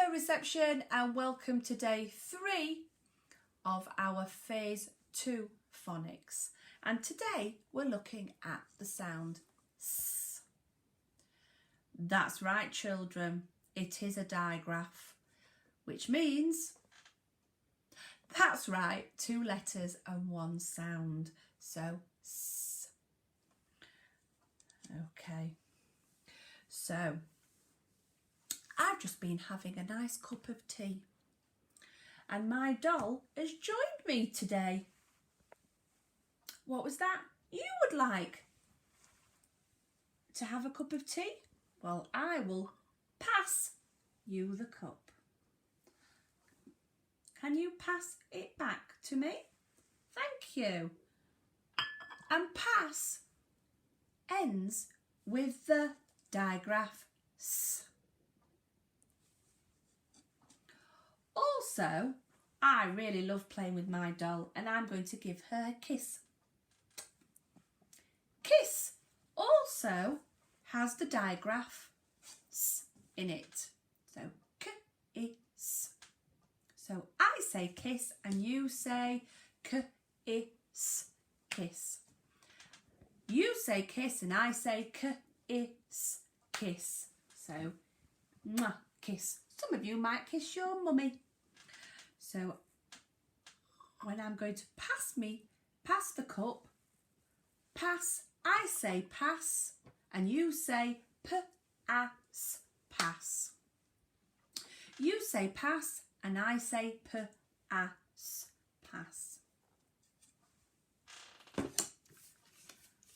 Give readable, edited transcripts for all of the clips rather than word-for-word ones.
Hello reception and welcome to day 3 of our phase 2 phonics, and today we're looking at the sound S. That's right children, it is a digraph, which means that's right, 2 letters and 1 sound, so S. Okay, so I've just been having a nice cup of tea and my doll has joined me today. What was that? You would like to have a cup of tea? Well, I will pass you the cup. Can you pass it back to me? Thank you. And pass ends with the digraph S. Also, I really love playing with my doll and I'm going to give her a kiss. Kiss also has the digraph S in it. So, k-is. So, I say kiss and you say k-is, kiss. You say kiss and I say k-is, kiss. So, mwah, kiss. Some of you might kiss your mummy. So when I'm going to pass the cup, pass, I say pass and you say p-as, pass. You say pass and I say p-as, pass.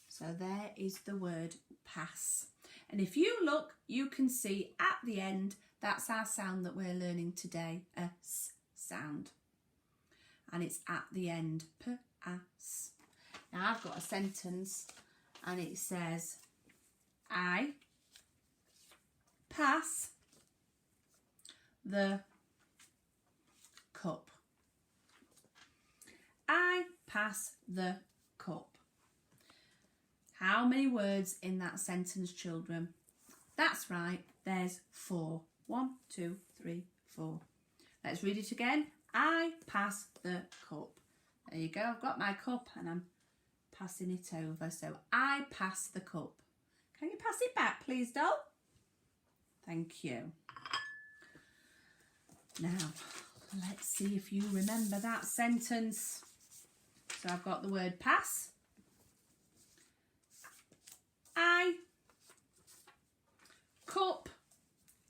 So there is the word pass. And if you look, you can see at the end, that's our sound that we're learning today, a S sound. And it's at the end, p-as. Now I've got a sentence and it says, I pass the cup. I pass the cup. How many words in that sentence, children? That's right, there's 4. 1, 2, 3, 4. Let's read it again. I pass the cup. There you go. I've got my cup and I'm passing it over. So I pass the cup. Can you pass it back, please, doll? Thank you. Now, let's see if you remember that sentence. So I've got the word pass. I, cup,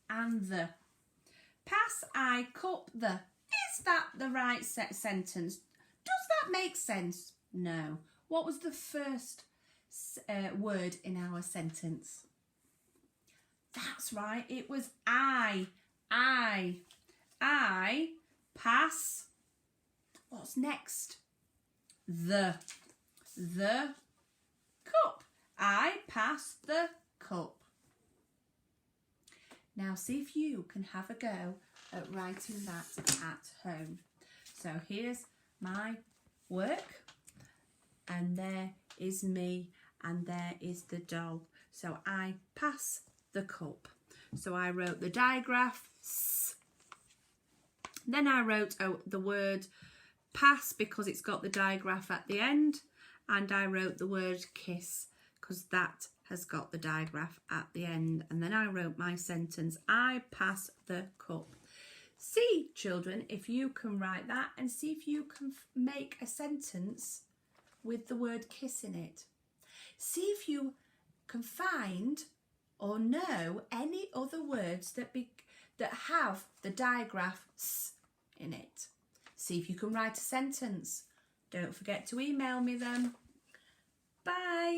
and the. Pass, I, cup, the. Is that the right sentence? Does that make sense? No. What was the first word in our sentence? That's right, it was I. I pass. What's next? The cup. I pass the cup. Now see if you can have a go at writing that at home. So here's my work and there is me and there is the doll. So I pass the cup. So I wrote the digraph S. Then I wrote the word pass because it's got the digraph at the end, and I wrote the word kiss because that has got the digraph at the end. And then I wrote my sentence, I pass the cup. See, children, if you can write that and see if you can make a sentence with the word kiss in it. See if you can find or know any other words that have the digraph S in it. See if you can write a sentence. Don't forget to email me them.